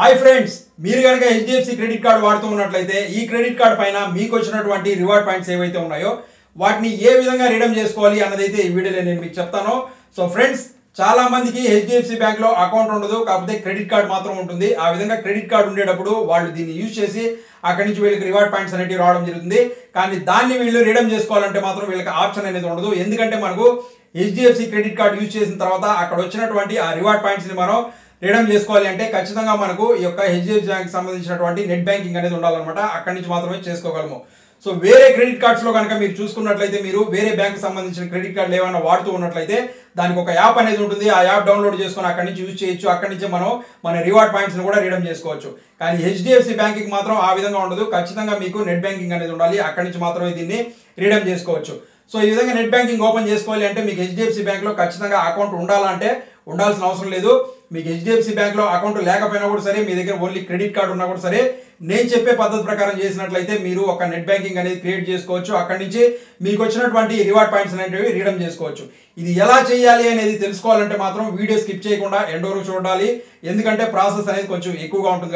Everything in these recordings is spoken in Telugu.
హాయ్ ఫ్రెండ్స్, మీరు కనుక హెచ్డిఎఫ్సి క్రెడిట్ కార్డు వాడుతూ ఉన్నట్లయితే ఈ క్రెడిట్ కార్డు పైన మీకు వచ్చినటువంటి రివార్డ్ పాయింట్స్ ఏవైతే ఉన్నాయో వాటిని ఏ విధంగా రిడీమ్ చేసుకోవాలి అన్నదైతే ఈ వీడియోలో నేను మీకు చెప్తాను. సో ఫ్రెండ్స్, చాలా మందికి హెచ్డిఎఫ్సి బ్యాంక్ లో అకౌంట్ ఉండదు, కాకపోతే క్రెడిట్ కార్డు మాత్రం ఉంటుంది. ఆ విధంగా క్రెడిట్ కార్డు ఉండేటప్పుడు వాళ్ళు దీన్ని యూజ్ చేసి అక్కడి నుంచి వీళ్ళకి రివార్డ్ పాయింట్స్ అనేవి రావడం జరుగుతుంది. కానీ దాన్ని వీళ్ళు రిడీమ్ చేసుకోవాలంటే మాత్రం వీళ్ళకి ఆప్షన్ అనేది ఉండదు. ఎందుకంటే మనకు హెచ్డిఎఫ్సి క్రెడిట్ కార్డు యూజ్ చేసిన తర్వాత అక్కడ వచ్చినటువంటి ఆ రివార్డ్ పాయింట్స్ ని మనం రిడీమ్ చేసుకోవాలి అంటే ఖచ్చితంగా మనకు ఈ యొక్క హెచ్డిఎఫ్సి బ్యాంక్ సంబంధించినటువంటి నెట్ బ్యాంకింగ్ అనేది ఉండాలన్నమాట. అక్కడి నుంచి మాత్రమే చేసుకోగలము. సో వేరే క్రెడిట్ కార్డ్స్ లో కనుక మీరు చూసుకున్నట్లయితే, మీరు వేరే బ్యాంక్ సంబంధించిన క్రెడిట్ కార్డులు ఏమైనా వాడుతూ ఉన్నట్లయితే దానికి ఒక యాప్ అనేది ఉంటుంది. ఆ యాప్ డౌన్లోడ్ చేసుకొని అక్కడి నుంచి యూజ్ చేయొచ్చు. అక్కడి నుంచి మనం మన రివార్డ్ పాయింట్స్ ని కూడా రిడీమ్ చేసుకోవచ్చు. కానీ హెచ్డిఎఫ్సి బ్యాంక్ కి మాత్రం ఆ విధంగా ఉండదు. ఖచ్చితంగా మీకు నెట్ బ్యాంకింగ్ అనేది ఉండాలి. అక్కడి నుంచి మాత్రమే దీన్ని రిడీమ్ చేసుకోవచ్చు. సో ఈ విధంగా నెట్ బ్యాంకింగ్ ఓపెన్ చేసుకోవాలి అంటే మీకు హెచ్డిఎఫ్సి బ్యాంక్ లో ఖచ్చితంగా అకౌంట్ ఉండాలంటే ఉండాల్సిన అవసరం లేదు. మీకు హెచ్డిఎఫ్సి బ్యాంక్ లో అకౌంట్ లేకపోయినా కూడా సరే, మీ దగ్గర ఓన్లీ క్రెడిట్ కార్డు ఉన్నా కూడా సరే, నేను చెప్పే పద్ధతి ప్రకారం చేసినట్లయితే మీరు ఒక నెట్ బ్యాంకింగ్ అనేది క్రియేట్ చేసుకోవచ్చు. అక్కడి నుంచి మీకు వచ్చినటువంటి రివార్డ్ పాయింట్స్ అనేవి రిడీమ్ చేసుకోవచ్చు. ఇది ఎలా చేయాలి అనేది తెలుసుకోవాలంటే మాత్రం వీడియో స్కిప్ చేయకుండా ఎండ్ వరకు చూడాలి. ఎందుకంటే ప్రాసెస్ అనేది కొంచెం ఎక్కువగా ఉంటుంది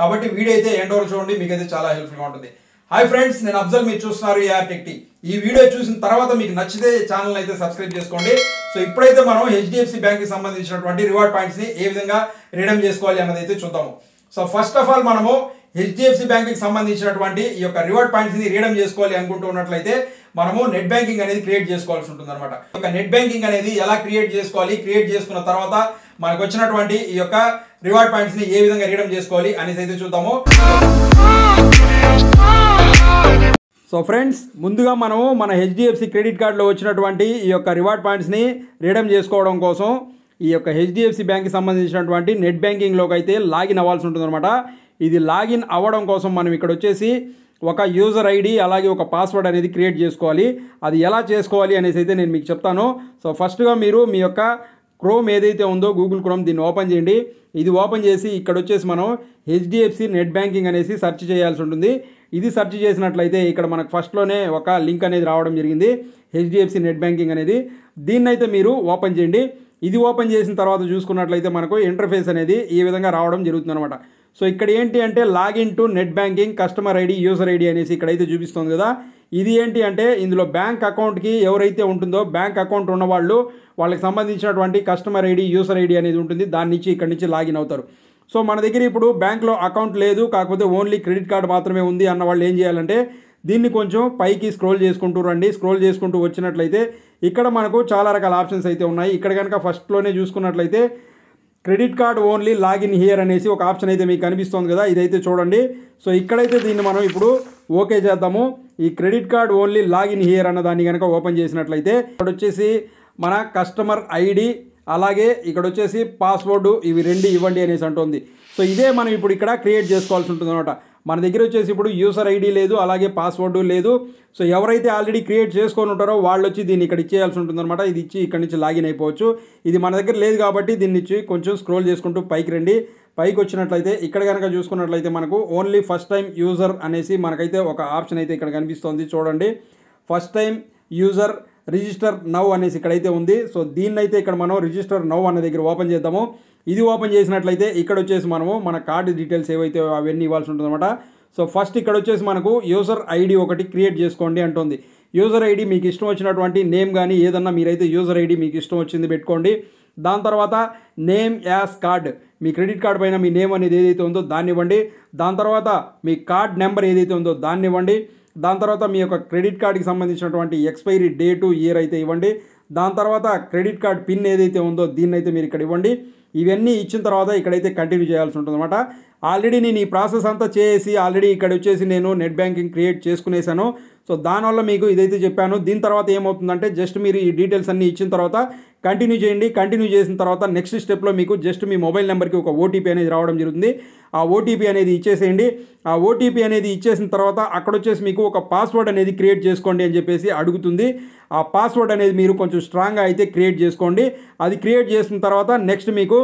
కాబట్టి వీడియో అయితే ఎండ్ వరకు చూడండి, మీకైతే చాలా హెల్ప్ఫుల్గా ఉంటుంది. హాయ్ ఫ్రెండ్స్, నేను అఫ్జల్, మీరు చూస్తున్నారు ఏఆర్ టెక్ టీ. ఈ వీడియో చూసిన తర్వాత మీకు నచ్చితే ఛానల్ అయితే సబ్స్క్రైబ్ చేసుకోండి. సో ఇప్పుడైతే మనం హెచ్డిఎఫ్సి బ్యాంక్ కి సంబంధించినటువంటి రివార్డ్ పాయింట్స్ ని ఏ విధంగా రిడీమ్ చేసుకోవాలి అన్నది అయితే చూద్దాము. సో ఫస్ట్ ఆఫ్ ఆల్ మనము హెచ్డిఎఫ్సి బ్యాంక్ కి సంబంధించినటువంటి ఈ యొక్క రివార్డ్ పాయింట్స్ ని రిడీమ్ చేసుకోవాలి అనుకుంటూ ఉన్నట్లయితే మనము నెట్ బ్యాంకింగ్ అనేది క్రియేట్ చేసుకోవాల్సి ఉంటుంది అనమాట. ఈ యొక్క నెట్ బ్యాంకింగ్ అనేది ఎలా క్రియేట్ చేసుకోవాలి, క్రియేట్ చేసుకున్న తర్వాత మనకు వచ్చినటువంటి ఈ యొక్క రివార్డ్ పాయింట్స్ ని ఏ విధంగా రిడీమ్ చేసుకోవాలి అనేసి అయితే చూద్దాము. సో ఫ్రెండ్స్, ముందుగా మనము మన హెచ్డిఎఫ్సి క్రెడిట్ కార్డులో వచ్చినటువంటి ఈ యొక్క రివార్డ్ పాయింట్స్ని రిడీమ్ చేసుకోవడం కోసం ఈ యొక్క హెచ్డిఎఫ్సి బ్యాంక్కి సంబంధించినటువంటి నెట్ బ్యాంకింగ్లోకి అయితే లాగిన్ అవ్వాల్సి ఉంటుందన్నమాట. ఇది లాగిన్ అవ్వడం కోసం మనం ఇక్కడ వచ్చేసి ఒక యూజర్ ఐడి అలాగే ఒక పాస్వర్డ్ అనేది క్రియేట్ చేసుకోవాలి. అది ఎలా చేసుకోవాలి అనేసి అయితే నేను మీకు చెప్తాను. సో ఫస్ట్గా మీరు మీ యొక్క క్రోమ్ ఏదైతే ఉందో, గూగుల్ క్రోమ్, దీన్ని ఓపెన్ చేయండి. ఇది ఓపెన్ చేసి ఇక్కడ వచ్చేసి మనం హెచ్డిఎఫ్సి నెట్ బ్యాంకింగ్ అనేసి సెర్చ్ చేయాల్సి ఉంటుంది. ఇది సెర్చ్ చేసినట్లయితే ఇక్కడ మనకు ఫస్ట్లోనే ఒక లింక్ అనేది రావడం జరిగింది, హెచ్డిఎఫ్సి నెట్ బ్యాంకింగ్ అనేది. దీన్నైతే మీరు ఓపెన్ చేయండి. ఇది ఓపెన్ చేసిన తర్వాత చూసుకున్నట్లయితే మనకు ఇంటర్ఫేస్ అనేది ఈ విధంగా రావడం జరుగుతుంది అనమాట. సో ఇక్కడ ఏంటి అంటే login to net banking, customer ID, user ID అనేసి ఇక్కడైతే చూపిస్తుంది కదా. ఇది ఏంటి అంటే ఇందులో బ్యాంక్ అకౌంట్కి ఎవరైతే ఉంటుందో, బ్యాంక్ అకౌంట్ ఉన్నవాళ్ళు వాళ్ళకి సంబంధించినటువంటి కస్టమర్ ఐడి, యూజర్ ఐడి అనేది ఉంటుంది. దాని నుంచి ఇక్కడి నుంచి లాగిన్ అవుతారు. సో మన దగ్గర ఇప్పుడు బ్యాంక్లో అకౌంట్ లేదు, కాకపోతే ఓన్లీ క్రెడిట్ కార్డు మాత్రమే ఉంది అన్న వాళ్ళు ఏం చేయాలంటే దీన్ని కొంచెం పైకి స్క్రోల్ చేసుకుంటూ రండి. స్క్రోల్ చేసుకుంటూ వచ్చినట్లయితే ఇక్కడ మనకు చాలా రకాల ఆప్షన్స్ అయితే ఉన్నాయి. ఇక్కడ కనుక ఫస్ట్లోనే చూసుకున్నట్లయితే credit card only login here అనేసి ఒక ఆప్షన్ అయితే మీకు కనిపిస్తుంది కదా, ఇదైతే చూడండి. సో ఇక్కడైతే దీన్ని మనం ఇప్పుడు ఓకే చేద్దాము. ఈ credit card only login here అన్న దాన్ని కనుక ఓపెన్ చేసినట్లయితే ఇక్కడ వచ్చేసి మన కస్టమర్ ఐడి అలాగే ఇక్కడ వచ్చేసి పాస్వర్డ్, ఇవి రెండు ఇవ్వండి అనేసి అంటుంది. సో ఇదే మనం ఇప్పుడు ఇక్కడ క్రియేట్ చేసుకోవాల్సి ఉంటుంది అనమాట. మన దగ్గర వచ్చేసి ఇప్పుడు యూజర్ ఐడి లేదు, అలాగే పాస్వర్డ్ లేదు. సో ఎవరైతే ఆల్రెడీ క్రియేట్ చేసుకొని ఉంటారో వాళ్ళు వచ్చి దీన్ని ఇక్కడ ఇచ్చేయాల్సి ఉంటుంది అనమాట. ఇది ఇచ్చి ఇక్కడ నుంచి లాగిన్ అయిపోవచ్చు. ఇది మన దగ్గర లేదు కాబట్టి దీన్ని ఇచ్చి కొంచెం స్క్రోల్ చేసుకుంటూ పైకి రండి. పైకి వచ్చినట్లయితే ఇక్కడ కనుక చూసుకున్నట్లయితే మనకు ఓన్లీ ఫస్ట్ టైం యూజర్ అనేసి మనకైతే ఒక ఆప్షన్ అయితే ఇక్కడ కనిపిస్తుంది చూడండి. First time user register now అనేసి ఇక్కడైతే ఉంది. సో దీన్నైతే ఇక్కడ మనం రిజిస్టర్ నౌ అనే దగ్గర ఓపెన్ చేద్దాము. ఇది ఓపెన్ చేసినట్లయితే ఇక్కడ వచ్చేసి మనము మన కార్డు డీటెయిల్స్ ఏవైతే అవన్నీ ఇవ్వాల్సి ఉంటుందన్నమాట. సో ఫస్ట్ ఇక్కడ వచ్చేసి మనకు యూజర్ ఐడి ఒకటి క్రియేట్ చేసుకోండి అంటుంది. యూజర్ ఐడి మీకు ఇష్టం వచ్చినటువంటి నేమ్ కానీ ఏదన్నా మీరైతే యూజర్ ఐడి మీకు ఇష్టం వచ్చింది పెట్టుకోండి. దాని తర్వాత నేమ్ యాజ్ కార్డ్, మీ క్రెడిట్ కార్డ్ పైన మీ నేమ్ అనేది ఏదైతే ఉందో దాన్ని ఇవ్వండి. దాని తర్వాత మీ కార్డ్ నెంబర్ ఏదైతే ఉందో దాన్ని ఇవ్వండి. దాని తర్వాత మీ యొక్క క్రెడిట్ కార్డ్కి సంబంధించినటువంటి ఎక్స్పైరీ డేటు, ఇయర్ అయితే ఇవ్వండి. దాని తర్వాత క్రెడిట్ కార్డ్ పిన్ ఏదైతే ఉందో దీన్ని అయితే మీరు ఇక్కడ ఇవ్వండి. ఇవన్నీ ఇచ్చిన తర్వాత ఇక్కడైతే కంటిన్యూ చేయాల్సి ఉంటుంది అనమాట. ఆల్రెడీ నేను ఈ ప్రాసెస్ అంతా చేసి ఆల్రెడీ ఇక్కడ వచ్చేసి నేను నెట్ బ్యాంకింగ్ క్రియేట్ చేసుకునేసాను. సో దానివల్ల మీకు ఇదైతే చెప్పాను. దీని తర్వాత ఏమవుతుందంటే జస్ట్ మీరు ఈ డీటెయిల్స్ అన్నీ ఇచ్చిన తర్వాత కంటిన్యూ చేయండి. కంటిన్యూ చేసిన తర్వాత నెక్స్ట్ స్టెప్లో మీకు జస్ట్ మీ మొబైల్ నెంబర్కి ఒక ఓటీపీ అనేది రావడం జరుగుతుంది. ఆ ఓటీపీ అనేది ఇచ్చేసేయండి. ఆ ఓటీపీ అనేది ఇచ్చేసిన తర్వాత అక్కడ వచ్చేసి మీకు ఒక పాస్వర్డ్ అనేది క్రియేట్ చేసుకోండి అని చెప్పేసి అడుగుతుంది. ఆ పాస్వర్డ్ అనేది మీరు కొంచెం స్ట్రాంగ్గా అయితే క్రియేట్ చేసుకోండి. అది క్రియేట్ చేసిన తర్వాత నెక్స్ట్ మీకు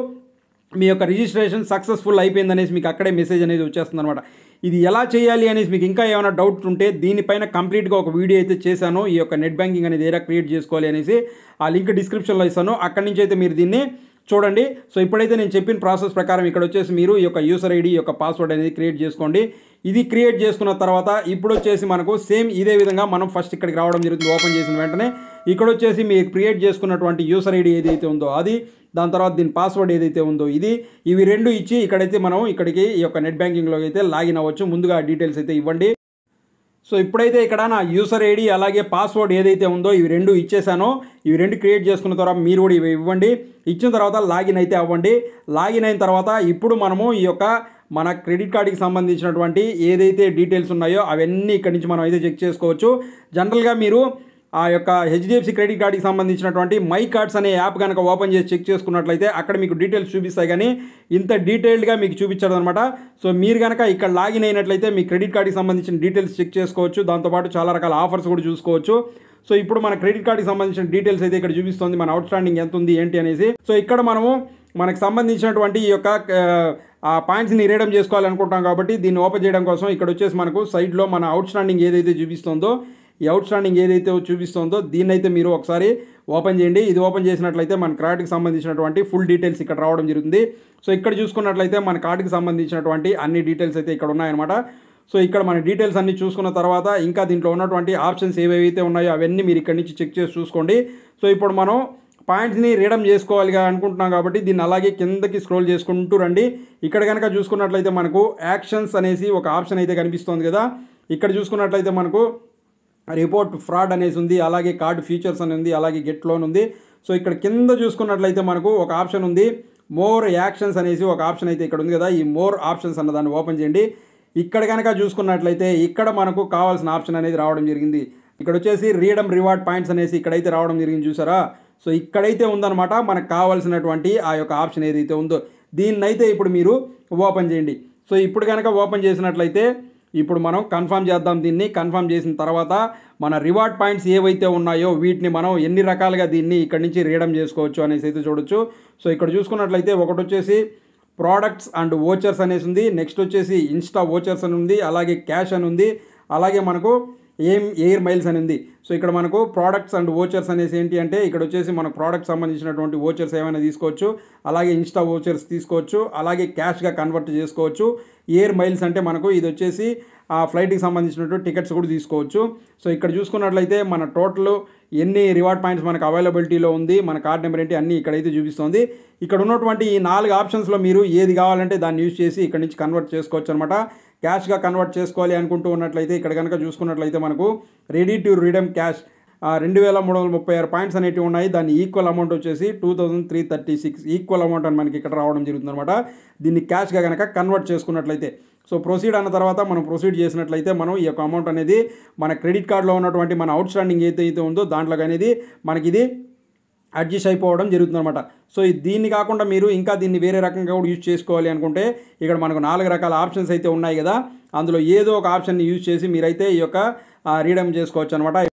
మీ యొక్క రిజిస్ట్రేషన్ సక్సెస్ఫుల్ అయిపోయిందనేసి మీకు అక్కడే మెసేజ్ అనేది వచ్చేస్తుంది అనమాట. ఇది ఎలా చేయాలి అనేసి మీకు ఇంకా ఏమైనా డౌట్ ఉంటే దీనిపైన కంప్లీట్గా ఒక వీడియో అయితే చేశాను. ఈ యొక్క నెట్ బ్యాంకింగ్ అనేది ఎలా క్రియేట్ చేసుకోవాలి అనేసి ఆ లింక్ డిస్క్రిప్షన్లో ఇస్తాను. అక్కడి నుంచి అయితే మీరు దీన్ని చూడండి. సో ఇప్పుడైతే నేను చెప్పిన ప్రాసెస్ ప్రకారం ఇక్కడ వచ్చేసి మీరు ఈ యొక్క యూసర్ ఐడి యొక్క పాస్వర్డ్ అనేది క్రియేట్ చేసుకోండి. ఇది క్రియేట్ చేసుకున్న తర్వాత ఇప్పుడు వచ్చేసి మనకు సేమ్ ఇదే విధంగా మనం ఫస్ట్ ఇక్కడికి రావడం జరుగుతుంది. ఓపెన్ చేసిన వెంటనే ఇక్కడ వచ్చేసి మీరు క్రియేట్ చేసుకున్నటువంటి యూసర్ ఐడి ఏదైతే ఉందో అది, దాని తర్వాత దీని పాస్వర్డ్ ఏదైతే ఉందో ఇది, ఇవి రెండు ఇచ్చి ఇక్కడైతే మనం ఇక్కడికి ఈ యొక్క నెట్ బ్యాంకింగ్లోకి అయితే లాగిన్ అవ్వచ్చు. ముందుగా డీటెయిల్స్ అయితే ఇవ్వండి. సో ఇప్పుడైతే ఇక్కడ నా యూసర్ ఐడి అలాగే పాస్వర్డ్ ఏదైతే ఉందో ఇవి రెండు ఇచ్చేసానో, ఇవి రెండు క్రియేట్ చేసుకున్న తర్వాత మీరు కూడా ఇవి ఇవ్వండి. ఇచ్చిన తర్వాత లాగిన్ అయితే అవ్వండి. లాగిన్ అయిన తర్వాత ఇప్పుడు మనము ఈ యొక్క మన క్రెడిట్ కార్డుకి సంబంధించినటువంటి ఏదైతే డీటెయిల్స్ ఉన్నాయో అవన్నీ ఇక్కడి నుంచి మనం అయితే చెక్ చేసుకోవచ్చు. జనరల్గా మీరు ఆ యొక్క హెచ్డిఎఫ్సి క్రెడిట్ కార్డుకి సంబంధించినటువంటి మై కార్డ్స్ అనే యాప్ కనుక ఓపెన్ చేసి చెక్ చేసుకున్నట్లయితే అక్కడ మీకు డీటెయిల్స్ చూపిస్తాయి, కానీ ఇంత డీటెయిల్డ్గా మీకు చూపించడం అనమాట. సో మీరు కనుక ఇక్కడ లాగిన్ అయినట్లయితే మీ క్రెడిట్ కార్డుకి సంబంధించిన డీటెయిల్స్ చెక్ చేసుకోవచ్చు. దాంతోపాటు చాలా రకాల ఆఫర్స్ కూడా చూసుకోవచ్చు. సో ఇప్పుడు మన క్రెడిట్ కార్డుకి సంబంధించిన డీటెయిల్స్ అయితే ఇక్కడ చూపిస్తుంది, మన అవుట్ స్టాండింగ్ ఎంత ఉంది ఏంటి అనేసి. సో ఇక్కడ మనము మనకు సంబంధించినటువంటి ఈ యొక్క ఆ పాయింట్స్ని రీడమ్ చేసుకోవాలనుకుంటాం కాబట్టి దీన్ని ఓపెన్ చేయడం కోసం ఇక్కడ వచ్చేసి మనకు సైడ్లో మన అవుట్ స్టాండింగ్ ఏదైతే చూపిస్తుందో, ఈ అవుట్ స్టాండింగ్ ఏదైతే చూపిస్తుందో దీన్ని అయితే మీరు ఒకసారి ఓపెన్ చేయండి. ఇది ఓపెన్ చేసినట్లయితే మన కార్డుకి సంబంధించినటువంటి ఫుల్ డీటెయిల్స్ ఇక్కడ రావడం జరుగుతుంది. సో ఇక్కడ చూసుకున్నట్లయితే మన కార్డుకి సంబంధించినటువంటి అన్ని డీటెయిల్స్ అయితే ఇక్కడ ఉన్నాయన్నమాట. సో ఇక్కడ మన డీటెయిల్స్ అన్ని చూసుకున్న తర్వాత ఇంకా దీంట్లో ఉన్నటువంటి ఆప్షన్స్ ఏవైతే ఉన్నాయో అవన్నీ మీరు ఇక్కడ నుంచి చెక్ చేసి చూసుకోండి. సో ఇప్పుడు మనం పాయింట్స్ని రీడమ్ చేసుకోవాలిగా అనుకుంటున్నాం కాబట్టి దీన్ని అలాగే కిందకి స్క్రోల్ చేసుకుంటూ రండి. ఇక్కడ కనుక చూసుకున్నట్లయితే మనకు యాక్షన్స్ అనేసి ఒక ఆప్షన్ అయితే కనిపిస్తుంది కదా. ఇక్కడ చూసుకున్నట్లయితే మనకు రిపోర్ట్ ఫ్రాడ్ అనేసి ఉంది, అలాగే కార్డ్ ఫీచర్స్ అని ఉంది, అలాగే గెట్ లోన్ ఉంది. సో ఇక్కడ కింద చూసుకున్నట్లయితే మనకు ఒక ఆప్షన్ ఉంది, మోర్ యాక్షన్స్ అనేసి ఒక ఆప్షన్ అయితే ఇక్కడ ఉంది కదా. ఈ మోర్ ఆప్షన్స్ అన్న దాన్ని ఓపెన్ చేయండి. ఇక్కడ కనుక చూసుకున్నట్లయితే ఇక్కడ మనకు కావాల్సిన ఆప్షన్ అనేది రావడం జరిగింది. ఇక్కడ వచ్చేసి రీడమ్ రివార్డ్ పాయింట్స్ అనేసి ఇక్కడైతే రావడం జరిగింది, చూసారా. సో ఇక్కడైతే ఉందన్నమాట మనకు కావాల్సినటువంటి ఆ యొక్క ఆప్షన్ ఏదైతే ఉందో దీన్నైతే ఇప్పుడు మీరు ఓపెన్ చేయండి. సో ఇప్పుడు కనుక ఓపెన్ చేసినట్లయితే ఇప్పుడు మనం కన్ఫర్మ్ చేద్దాం. దీన్ని కన్ఫర్మ్ చేసిన తర్వాత మన రివార్డ్ పాయింట్స్ ఏవైతే ఉన్నాయో వీటిని మనం ఎన్ని రకాలుగా దీన్ని ఇక్కడ నుంచి రీడమ్ చేసుకోవచ్చు అనేసి అయితే చూడొచ్చు. సో ఇక్కడ చూసుకున్నట్లయితే ఒకటి వచ్చేసి ప్రోడక్ట్స్ అండ్ వోచర్స్ అనేసి ఉంది, నెక్స్ట్ వచ్చేసి ఇన్స్టా వోచర్స్ అని ఉంది, అలాగే క్యాష్ అని ఉంది, అలాగే మనకు ఎయిర్ మైల్స్ అని ఉంది. సో ఇక్కడ మనకు ప్రోడక్ట్స్ అండ్ వోచర్స్ అనేసి ఏంటి అంటే ఇక్కడ వచ్చేసి మనకు ప్రోడక్ట్స్ సంబంధించినటువంటి వోచర్స్ ఏమైనా తీసుకోవచ్చు, అలాగే ఇన్స్టా వోచర్స్ తీసుకోవచ్చు, అలాగే క్యాష్గా కన్వర్ట్ చేసుకోవచ్చు. ఎయిర్ మైల్స్ అంటే మనకు ఇది వచ్చేసి ఆ ఫ్లైట్కి సంబంధించినటువంటి టికెట్స్ కూడా తీసుకోవచ్చు. సో ఇక్కడ చూసుకున్నట్లయితే మన టోటల్ ఎన్ని రివార్డ్ పాయింట్స్ మనకు అవైలబిలిటీలో ఉంది, మన కార్డ్ నెంబర్ ఏంటి అన్నీ ఇక్కడైతే చూపిస్తుంది. ఇక్కడ ఉన్నటువంటి ఈ 4 ఆప్షన్స్లో మీరు ఏది కావాలంటే దాన్ని యూజ్ చేసి ఇక్కడ నుంచి కన్వర్ట్ చేసుకోవచ్చు అనమాట. క్యాష్గా కన్వర్ట్ చేసుకోవాలి అనుకుంటూ ఉన్నట్లయితే ఇక్కడ కనుక చూసుకున్నట్లయితే మనకు ready to rhythm cash 2336 points అనేటివి ఉన్నాయి. దాని ఈక్వల్ అమౌంట్ వచ్చేసి 2336 ఈక్వల్ అమౌంట్ అని మనకి ఇక్కడ రావడం జరుగుతుంది అనమాట. దీన్ని క్యాష్గా కనుక కన్వర్ట్ చేసుకున్నట్లయితే సో ప్రొసీడ్ అన్న తర్వాత మనం ప్రొసీడ్ చేసినట్లయితే మనం ఈ యొక్క అమౌంట్ అనేది మన క్రెడిట్ కార్డులో ఉన్నటువంటి మన అవుట్ స్టాండింగ్ ఏదైతే ఉందో దాంట్లో అనేది మనకి ఇది అడ్జస్ట్ అయిపోవడం జరుగుతుంది అనమాట. సో దీన్ని కాకుండా మీరు ఇంకా దీన్ని వేరే రకంగా కూడా యూజ్ చేసుకోవాలి అనుకుంటే ఇక్కడ మనకు 4 రకాల ఆప్షన్స్ అయితే ఉన్నాయి కదా, అందులో ఏదో ఒక ఆప్షన్ని యూజ్ చేసి మీరైతే ఈ యొక్క రీడమ్ చేసుకోవచ్చు అనమాట.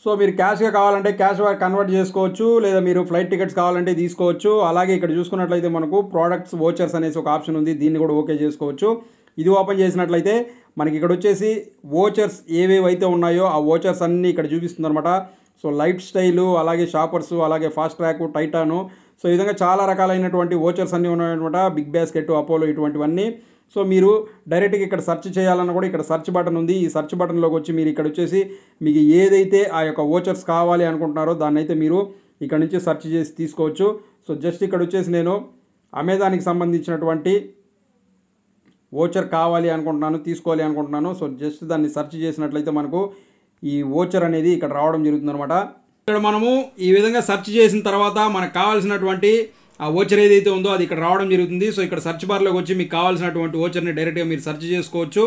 సో మీరు క్యాష్గా కావాలంటే క్యాష్ కన్వర్ట్ చేసుకోవచ్చు, లేదా మీరు ఫ్లైట్ టికెట్స్ కావాలంటే తీసుకోవచ్చు. అలాగే ఇక్కడ చూసుకున్నట్లయితే మనకు ప్రోడక్ట్స్ వోచర్స్ అనేసి ఒక ఆప్షన్ ఉంది, దీన్ని కూడా ఓకే చేసుకోవచ్చు. ఇది ఓపెన్ చేసినట్లయితే మనకి ఇక్కడ వచ్చేసి వోచర్స్ ఏవేవైతే ఉన్నాయో ఆ వోచర్స్ అన్నీ ఇక్కడ చూపిస్తుంది అనమాట. సో లైఫ్ స్టైలు, అలాగే షాపర్సు, అలాగే ఫాస్ట్ ట్రాక్, టైటాను, సో ఈ విధంగా చాలా రకాలైనటువంటి వోచర్స్ అన్నీ ఉన్నాయన్నమాట. బిగ్ బాస్కెట్, అపోలో ఇటువంటివన్నీ. సో మీరు డైరెక్ట్గా ఇక్కడ సెర్చ్ చేయాలన్నా కూడా ఇక్కడ సెర్చ్ బటన్ ఉంది. ఈ సెర్చ్ బటన్లోకి వచ్చి మీరు ఇక్కడ వచ్చేసి మీకు ఏదైతే ఆ యొక్క వోచర్స్ కావాలి అనుకుంటున్నారో దాన్ని అయితే మీరు ఇక్కడ నుంచి సెర్చ్ చేసి తీసుకోవచ్చు. సో జస్ట్ ఇక్కడ వచ్చేసి నేను అమెజాన్కి సంబంధించినటువంటి వోచర్ కావాలి అనుకుంటున్నాను, తీసుకోవాలి అనుకుంటున్నాను. సో జస్ట్ దాన్ని సెర్చ్ చేసినట్లయితే మనకు ఈ వోచర్ అనేది ఇక్కడ రావడం జరుగుతుంది అనమాట. ఇక్కడ మనము ఈ విధంగా సెర్చ్ చేసిన తర్వాత మనకు కావాల్సినటువంటి ఆ వోచర్ ఏదైతే ఉందో అది ఇక్కడ రావడం జరుగుతుంది. సో ఇక్కడ సెర్చ్ బార్లోకి వచ్చి మీకు కావాల్సినటువంటి వోచర్ని డైరెక్ట్గా మీరు సెర్చ్ చేసుకోవచ్చు,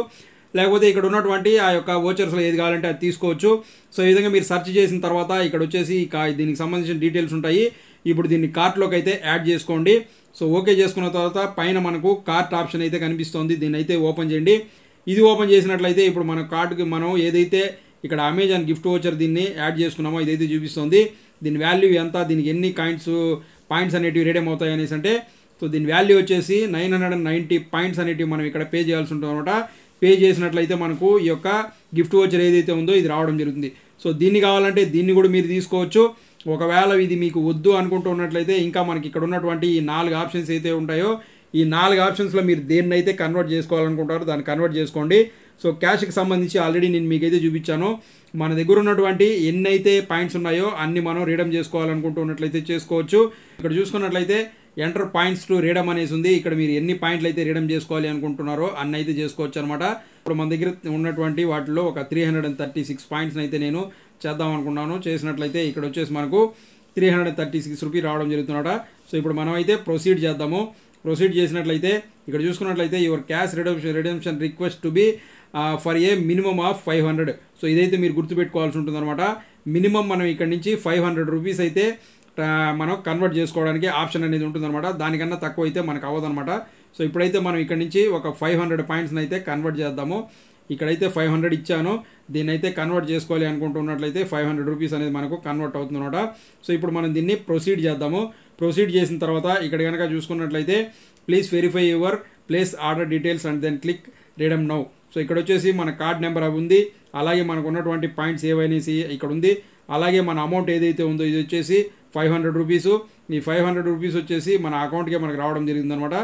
లేకపోతే ఇక్కడ ఉన్నటువంటి ఆ యొక్క వోచర్స్లో ఏది కావాలంటే అది తీసుకోవచ్చు. సో ఈ విధంగా మీరు సెర్చ్ చేసిన తర్వాత ఇక్కడ వచ్చేసి దీనికి సంబంధించిన డీటెయిల్స్ ఉంటాయి. ఇప్పుడు దీన్ని కార్ట్లోకి అయితే యాడ్ చేసుకోండి. సో ఓకే చేసుకున్న తర్వాత పైన మనకు కార్ట్ ఆప్షన్ అయితే కనిపిస్తుంది, దీన్ని అయితే ఓపెన్ చేయండి. ఇది ఓపెన్ చేసినట్లయితే ఇప్పుడు మన కార్ట్కి మనం ఏదైతే ఇక్కడ అమెజాన్ గిఫ్ట్ వోచర్ దీన్ని యాడ్ చేసుకున్నామో ఇదైతే చూపిస్తుంది. దీని వాల్యూ ఎంత, దీనికి ఎన్ని పాయింట్స్ అనేటివి రీడమ్ అవుతాయి అనేసి అంటే సో దీని వాల్యూ వచ్చేసి 990 పాయింట్స్ అనేటివి మనం ఇక్కడ పే చేయాల్సి ఉంటుంది అనమాట. పే చేసినట్లయితే మనకు ఈ యొక్క గిఫ్ట్ వోచర్ ఏదైతే ఉందో ఇది రావడం జరుగుతుంది. సో దీన్ని కావాలంటే దీన్ని కూడా మీరు తీసుకోవచ్చు. ఒకవేళ ఇది మీకు వద్దు అనుకుంటున్నట్లయితే ఇంకా మనకి ఇక్కడ ఉన్నటువంటి ఈ 4 ఆప్షన్స్ అయితే ఉంటాయో ఈ 4 ఆప్షన్స్లో మీరు దేన్నైతే కన్వర్ట్ చేసుకోవాలనుకుంటారో దాన్ని కన్వర్ట్ చేసుకోండి. సో క్యాష్కి సంబంధించి ఆల్రెడీ నేను మీకైతే చూపించాను. మన దగ్గర ఉన్నటువంటి ఎన్నైతే పాయింట్స్ ఉన్నాయో అన్ని మనం రీడమ్ చేసుకోవాలనుకుంటున్నట్లయితే చేసుకోవచ్చు. ఇక్కడ చూసుకున్నట్లయితే ఎంటర్ పాయింట్స్ టు రీడమ్ అనేసి ఉంది. ఇక్కడ మీరు ఎన్ని పాయింట్లు అయితే రీడమ్ చేసుకోవాలి అనుకుంటున్నారో అన్ని అయితే చేసుకోవచ్చు అనమాట. ఇప్పుడు మన దగ్గర ఉన్నటువంటి వాటిలో ఒక 336 పాయింట్స్ని అయితే నేను చేద్దాం అనుకున్నాను. చేసినట్లయితే ఇక్కడ వచ్చేసి మనకు 336 రూపీ రావడం జరుగుతుందట. సో ఇప్పుడు మనం అయితే ప్రొసీడ్ చేద్దాము. ప్రొసీడ్ చేసినట్లయితే ఇక్కడ చూసుకున్నట్లయితే your cash redemption request to be for a minimum of 500. So ఇదైతే మీరు గుర్తుపెట్టుకోవాల్సి ఉంటుందన్నమాట. మినిమం మనం ఇక్కడ నుంచి 500 రూపీస్ అయితే మనం కన్వర్ట్ చేసుకోవడానికి ఆప్షన్ అనేది ఉంటుందన్నమాట. దానికన్నా తక్కువ అయితే మనకు అవ్వదన్నమాట. సో ఇప్పుడైతే మనం ఇక్కడ నుంచి ఒక 500 పాయింట్స్ని అయితే కన్వర్ట్ చేద్దాము. ఇక్కడైతే 500 ఇచ్చాను. దీన్ని అయితే కన్వర్ట్ చేసుకోవాలి అనుకుంటున్నట్లయితే 500 రూపీస్ అనేది మనకు కన్వర్ట్ అవుతుందన్నమాట. సో ఇప్పుడు మనం దీన్ని ప్రొసీడ్ చేద్దాము. ప్రొసీడ్ చేసిన తర్వాత ఇక్కడ కనుక చూసుకున్నట్లయితే please verify your place order details and then click redeem now. So ఇక్కడ వచ్చేసి మన కార్డ్ నెంబర్ అవి ఉంది, అలాగే మనకు ఉన్నటువంటి పాయింట్స్ ఏవైనాసి ఇక్కడ ఉంది, అలాగే మన అమౌంట్ ఏదైతే ఉందో ఇది వచ్చేసి 500 రూపీసు. ఈ 500 రూపీస్ వచ్చేసి మన అకౌంట్కే మనకు రావడం జరిగిందనమాట.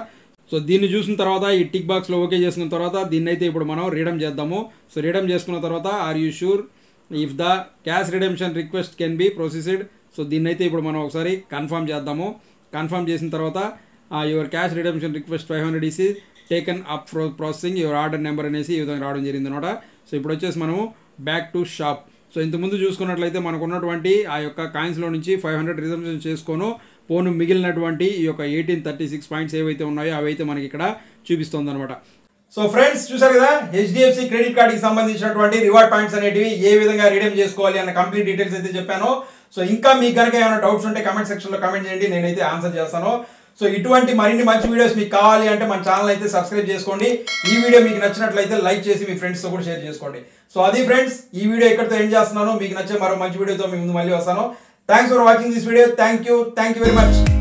సో దీన్ని చూసిన తర్వాత ఈ టిక్ బాక్స్లో ఓకే చేసుకున్న తర్వాత దీన్ని అయితే ఇప్పుడు మనం రీడమ్ చేద్దాము. సో రీడమ్ చేసుకున్న తర్వాత are you sure if the cash redemption request can be proceed. So దీన్ని అయితే ఇప్పుడు మనం ఒకసారి కన్ఫర్మ్ చేద్దాము. కన్ఫర్మ్ చేసిన తర్వాత your cash redemption request 500 is taken up processing your order number అనేసి ఈ విధంగా రావడం జరిగింది అనమాట. సో ఇప్పుడు వచ్చేసి మనము బ్యాక్ టు షాప్. సో ఇంతకుముందు చూసుకున్నట్లయితే మనకు ఉన్నటువంటి ఆ యొక్క కాయిన్స్లో నుంచి 500 రిజర్వేషన్ చేసుకోను పోను మిగిలినటువంటి ఈ యొక్క 1836 పాయింట్స్ ఏవైతే ఉన్నాయో అవైతే మనకి ఇక్కడ చూపిస్తుంది అనమాట. సో ఫ్రెండ్స్ చూసారు కదా హెచ్డిఎఫ్సి క్రెడిట్ కార్డ్కి సంబంధించినటువంటి రివార్డ్ పాయింట్స్ అనేటివి ఏ విధంగా రిడీమ్ చేసుకోవాలి అన్న కంప్లీట్ డీటెయిల్స్ అయితే చెప్పాను. సో ఇంకా మీకు కనుక ఏమైనా డౌట్స్ ఉంటే కమెంట్ సెక్షన్లో కమెంట్ చేయండి, నేనైతే ఆన్సర్ చేస్తాను. సో ఇటువంటి మరిన్ని మంచి వీడియోస్ మీకు కావాలి అంటే మన ఛానల్ అయితే సబ్స్క్రైబ్ చేసుకోండి. ఈ వీడియో మీకు నచ్చినట్లయితే లైక్ చేసి మీ ఫ్రెండ్స్తో కూడా షేర్ చేసుకోండి. సో అది ఫ్రెండ్స్, ఈ వీడియో ఇక్కడితో ఎండ్ చేస్తున్నాను. మీకు నచ్చే మరో మంచి వీడియోతో మీ ముందు మళ్ళీ వస్తాను. Thanks for watching this video. Thank you very much.